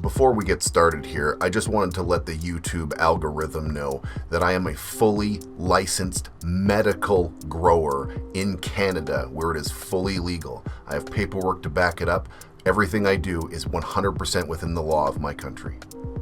Before we get started here, I just wanted to let the YouTube algorithm know that I am a fully licensed medical grower in Canada, where it is fully legal. I have paperwork to back it up. Everything I do is 100% within the law of my country.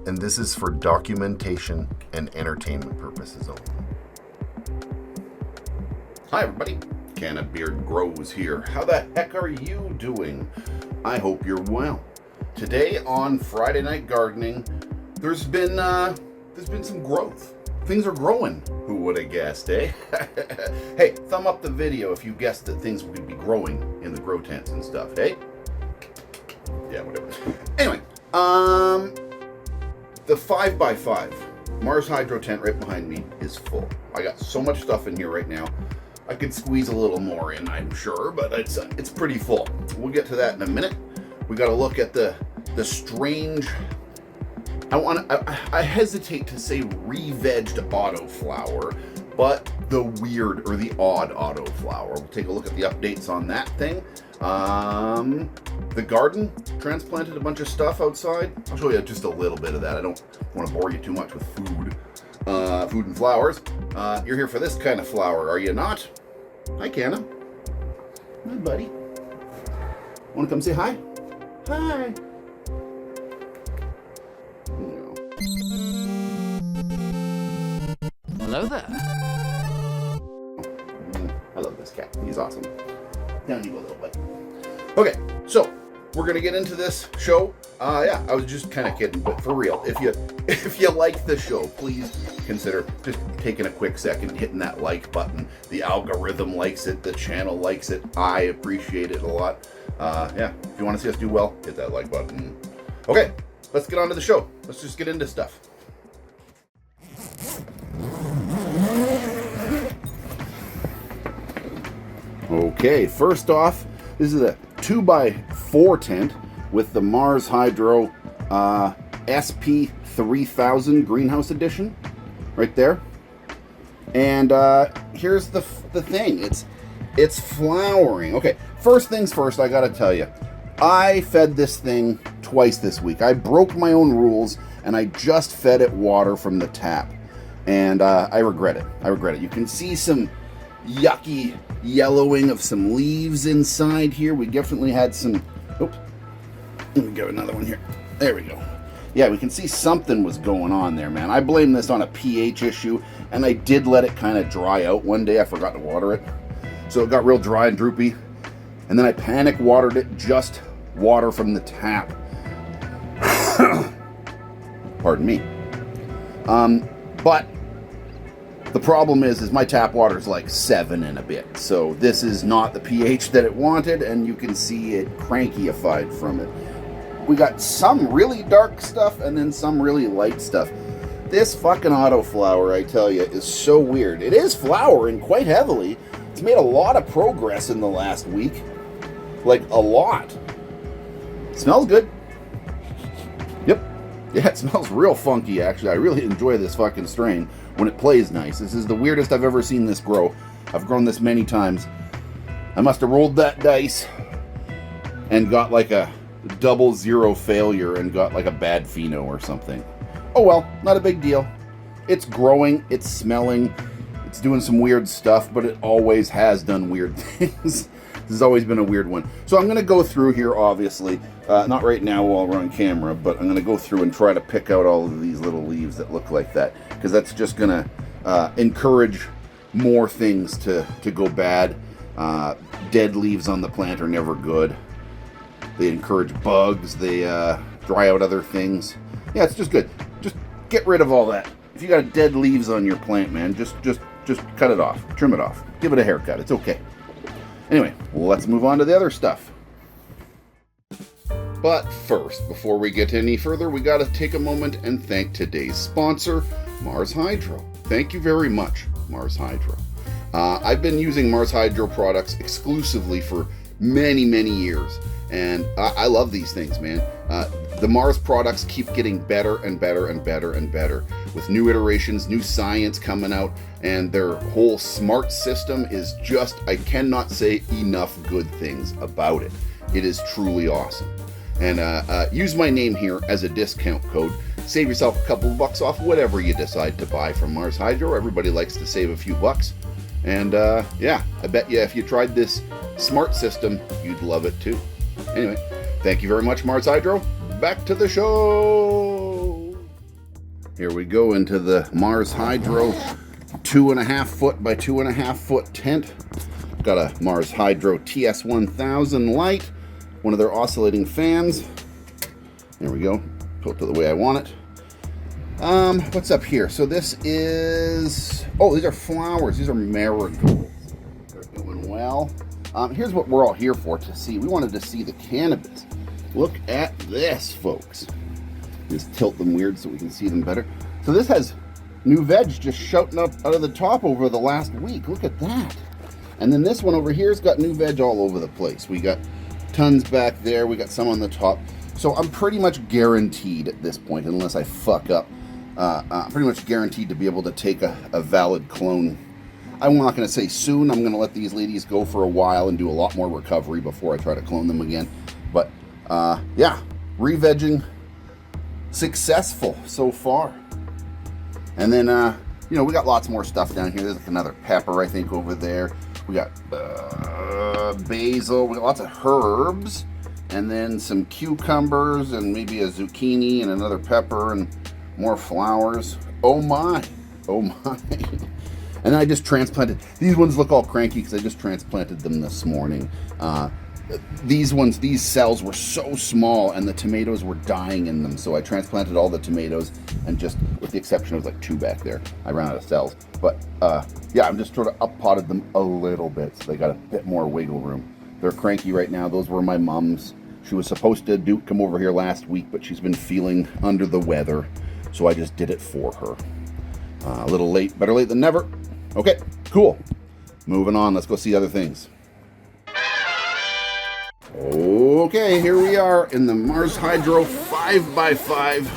And this is for documentation and entertainment purposes only. Hi everybody, CANNABEARD Grows here. How the heck are you doing? I hope you're well. Today on Friday Night Gardening, there's been some growth. Things are growing. Who would have guessed, eh? Hey, thumb up the video if you guessed that things would be growing in the grow tents and stuff, eh? Yeah, whatever. Anyway, the 5x5 MARSHYDRO tent right behind me is full. I got so much stuff in here right now. I could squeeze a little more in, I'm sure, but it's pretty full. We'll get to that in a minute. We got to look at the strange. I hesitate to say re-vegged autoflower, but the weird or the odd autoflower. We'll take a look at the updates on that thing. The garden transplanted a bunch of stuff outside. I'll show you just a little bit of that. I don't want to bore you too much with food and flowers. You're here for this kind of flower, are you not? Hi, Canna. Hi, buddy. Want to come say hi? Hi. No. Hello there. I love this cat. He's awesome. Down you go, little bud. Okay, so we're gonna get into this show. Yeah, I was just kind of kidding, but for real, if you like the show, please consider just taking a quick second, hitting that like button. The algorithm likes it, the channel likes it. I appreciate it a lot. Yeah, if you want to see us do well, hit that like button. Okay, let's get on to the show. Let's just get into stuff. Okay, first off, this is a 2x4 tent with the MARSHYDRO SP3000 Greenhouse Edition, right there. And here's the thing. It's flowering. Okay, first things first, I gotta tell you, I fed this thing twice this week. I broke my own rules, and I just fed it water from the tap. And I regret it. I regret it. You can see some yucky yellowing of some leaves inside here. We definitely had some. Oops. Let me get another one here. There we go. Yeah, we can see something was going on there, man. I blame this on a pH issue, and I did let it kind of dry out one day. I forgot to water it. So it got real dry and droopy. And then I panic watered it, just water from the tap. Pardon me. But the problem is my tap water is like 7 and a bit. So this is not the pH that it wanted, and you can see it crankyified from it. We got some really dark stuff and then some really light stuff. This fucking autoflower, I tell you, is so weird. It is flowering quite heavily. It's made a lot of progress in the last week. Like, a lot. Smells good. Yep. Yeah, it smells real funky, actually. I really enjoy this fucking strain when it plays nice. This is the weirdest I've ever seen this grow. I've grown this many times. I must have rolled that dice and got like a 00 failure and got like a bad pheno or something. Oh well, not a big deal. It's growing, it's smelling, it's doing some weird stuff, but it always has done weird things. This has always been a weird one. So I'm going to go through here, obviously. Not right now while we're on camera, but I'm going to go through and try to pick out all of these little leaves that look like that, because that's just going to encourage more things to go bad. Dead leaves on the plant are never good. They encourage bugs. They dry out other things. Yeah, it's just good. Just get rid of all that. If you got dead leaves on your plant, man, just cut it off. Trim it off. Give it a haircut. It's okay. Anyway, let's move on to the other stuff. But first, before we get any further, we got to take a moment and thank today's sponsor, MARSHYDRO. Thank you very much, MARSHYDRO. I've been using MARSHYDRO products exclusively for many, many years, and I love these things, man. The Mars products keep getting better and better and better and better, with new iterations, new science coming out, and their whole smart system is just, I cannot say enough good things about it. It is truly awesome. And use my name here as a discount code. Save yourself a couple of bucks off whatever you decide to buy from MARSHYDRO. Everybody likes to save a few bucks. And yeah, I bet you if you tried this smart system, you'd love it too. Anyway, thank you very much, MARSHYDRO. Back to the show. Here we go into the MARSHYDRO 2.5 foot by 2.5 foot tent. Got a MARSHYDRO TS1000 light, one of their oscillating fans. There we go, put it the way I want it. What's up here? So this is, oh, these are flowers. These are marigolds. They're doing well. Here's what we're all here for, to see. We wanted to see the cannabis. Look at this, folks. Just tilt them weird so we can see them better. So this has new veg just shouting up out of the top over the last week. Look at that. And then this one over here's got new veg all over the place. We got tons back there. We got some on the top. So I'm pretty much guaranteed at this point, unless I fuck up, I'm pretty much guaranteed to be able to take a valid clone. I'm not going to say soon. I'm going to let these ladies go for a while and do a lot more recovery before I try to clone them again. But yeah, re-vegging successful so far. And then, you know, we got lots more stuff down here. There's like another pepper, I think, over there. We got basil. We got lots of herbs. And then some cucumbers and maybe a zucchini and another pepper and more flowers. Oh my. Oh my. And then I just transplanted. These ones look all cranky because I just transplanted them this morning. These cells were so small and the tomatoes were dying in them. So I transplanted all the tomatoes, and just with the exception of like 2 back there, I ran out of cells. But yeah, I'm just sort of up-potted them a little bit so they got a bit more wiggle room. They're cranky right now. Those were my mom's. She was supposed to come over here last week, but she's been feeling under the weather. So I just did it for her. A little late, better late than never. Okay, cool. Moving on, let's go see other things. Okay, here we are in the MARSHYDRO 5x5.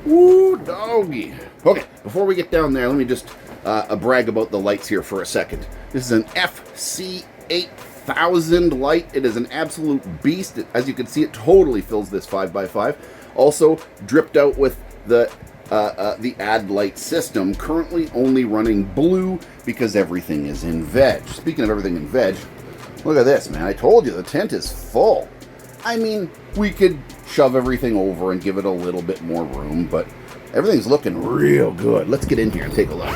Woo, doggy. Okay, before we get down there, let me just brag about the lights here for a second. This is an FC8000 light. It is an absolute beast. As you can see, it totally fills this 5x5. Also, dripped out with the ad light system, currently only running blue because everything is in veg. Speaking of everything in veg, look at this, man. I told you the tent is full. I mean, we could shove everything over and give it a little bit more room, but everything's looking real good. Let's get in here and take a look.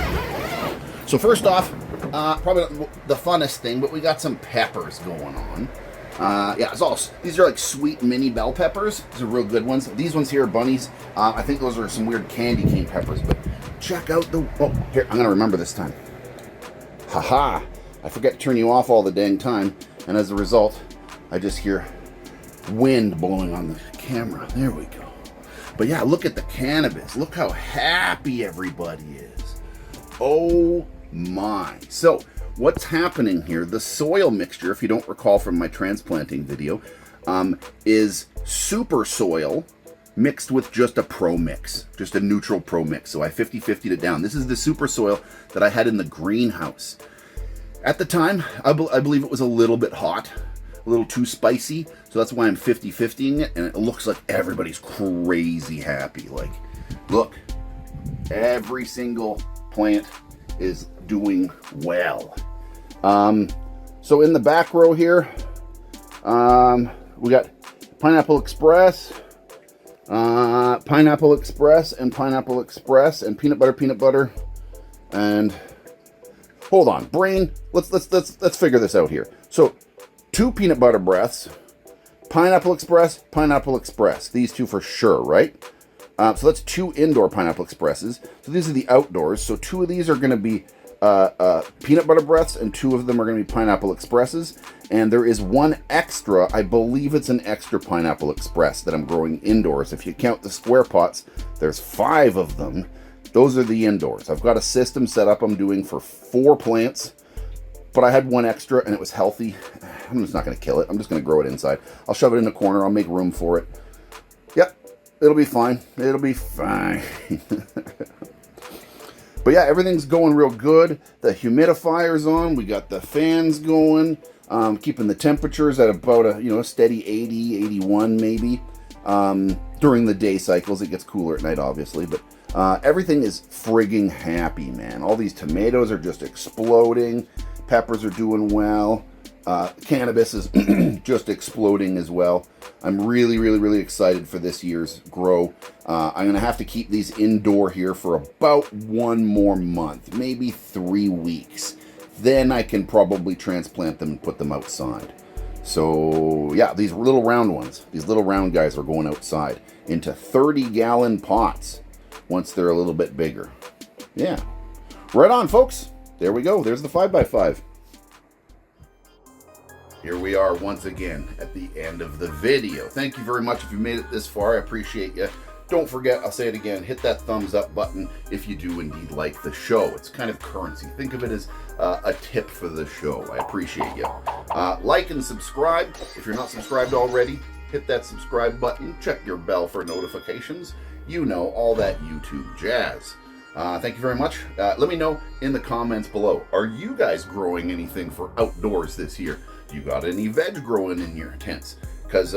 So first off, probably not the funnest thing, but we got some peppers going on. Yeah, it's all, these are like sweet mini bell peppers. These are real good ones. These ones here are bunnies. I think those are some weird candy cane peppers, but check out the, oh, here, I'm going to remember this time. Haha, I forget to turn you off all the dang time, and as a result, I just hear wind blowing on the camera. There we go. But yeah, look at the cannabis. Look how happy everybody is. Oh my. So, what's happening here, the soil mixture, if you don't recall from my transplanting video, is super soil mixed with just a pro mix, just a neutral pro mix. So I 50-50'd it down. This is the super soil that I had in the greenhouse. At the time, I believe it was a little bit hot, a little too spicy, so that's why I'm 50-50'ing it, and it looks like everybody's crazy happy. Like, look, every single plant is doing well. So in the back row here, we got Pineapple Express, Pineapple Express, and Pineapple Express, and peanut butter, and hold on, brain. Let's figure this out here. So 2 peanut butter breaths, Pineapple Express. These 2 for sure, right? So that's 2 indoor Pineapple Expresses. So these are the outdoors. So 2 of these are going to be peanut butter breaths, and 2 of them are going to be Pineapple Expresses. And there is 1 extra, I believe it's an extra Pineapple Express that I'm growing indoors. If you count the square pots, there's 5 of them. Those are the indoors. I've got a system set up I'm doing for 4 plants, but I had 1 extra and it was healthy. I'm just not going to kill it. I'm just going to grow it inside. I'll shove it in the corner. I'll make room for it. Yep, it'll be fine. It'll be fine. But yeah, everything's going real good. The humidifier's on. We got the fans going. Keeping the temperatures at about a steady 80, 81 maybe. During the day cycles, it gets cooler at night, obviously, but everything is frigging happy, man. All these tomatoes are just exploding. Peppers are doing well. Cannabis is just exploding as well. I'm really, really, really excited for this year's grow. I'm going to have to keep these indoor here for about 1 more month, maybe 3 weeks. Then I can probably transplant them and put them outside. So yeah, these little round ones, these little round guys are going outside into 30-gallon pots once they're a little bit bigger. Yeah. Right on, folks. There we go. There's the 5x5. Here we are once again at the end of the video. Thank you very much if you made it this far. I appreciate you. Don't forget, I'll say it again, hit that thumbs up button if you do indeed like the show. It's kind of currency. Think of it as a tip for the show. I appreciate you. Like and subscribe. If you're not subscribed already, hit that subscribe button. Check your bell for notifications. You know, all that YouTube jazz. Thank you very much. Let me know in the comments below. Are you guys growing anything for outdoors this year? You got any veg growing in your tents? Because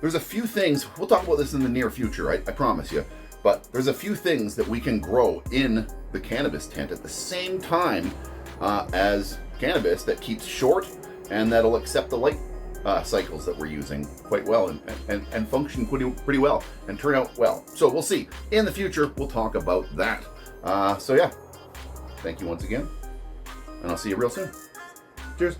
there's a few things, we'll talk about this in the near future, I promise you, but there's a few things that we can grow in the cannabis tent at the same time as cannabis that keeps short and that'll accept the light cycles that we're using quite well and function pretty well and turn out well. So we'll see. In the future, we'll talk about that. So yeah, thank you once again, and I'll see you real soon. Cheers.